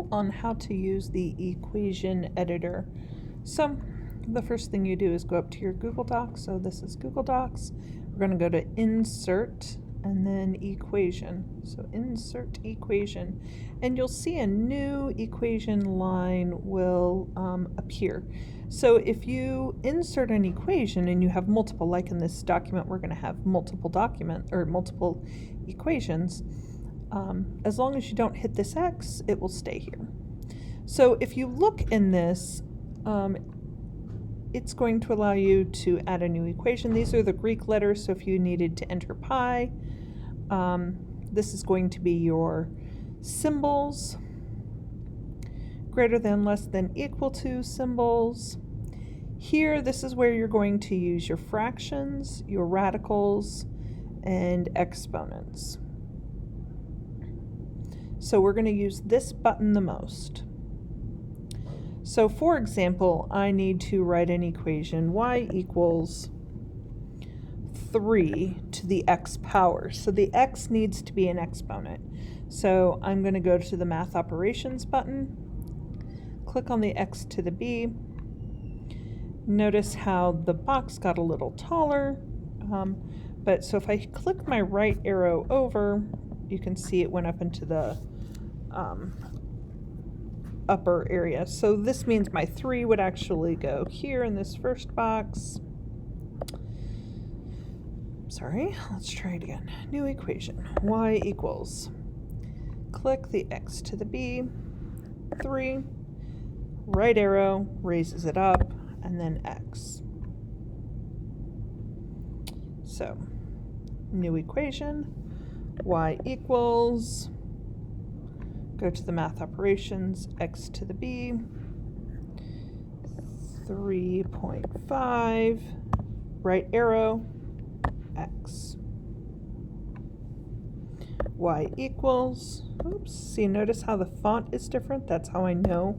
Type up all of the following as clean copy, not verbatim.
tutorial on how to use the equation editor. So the first thing you do is go up to your Google Docs. So this is Google Docs. We're going to go to Insert and then Equation. So Insert Equation, and you'll see a new equation line will appear. So if you insert an equation and you have multiple, like in this document we're going to have multiple equations, as long as you don't hit this X, it will stay here. So if you look in this, it's going to allow you to add a new equation. These are the Greek letters, so if you needed to enter pi, this is going to be your symbols, greater than, less than, equal to symbols. Here, this is where you're going to use your fractions, your radicals, and exponents. So we're going to use this button the most. So for example, I need to write an equation, y equals 3 to the x power. So the x needs to be an exponent. So I'm going to go to the Math Operations button, click on the x to the b. Notice how the box got a little taller, but so if I click my right arrow over, you can see it went up into the upper area. So this means my 3 would actually go here in this first box. Sorry, let's try it again. New equation, y equals, click the x to the b, 3, right arrow, raises it up, and then x. So, new equation, y equals, go to the Math Operations, x to the b, 3.5, right arrow, x. Y equals, oops, see, notice how the font is different? That's how I know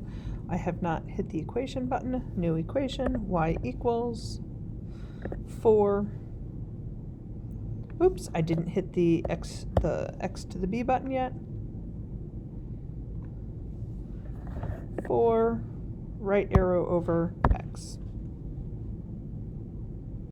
I have not hit the equation button. New equation, y equals 4. Oops, I didn't hit the x to the b button yet. 4, right arrow over x.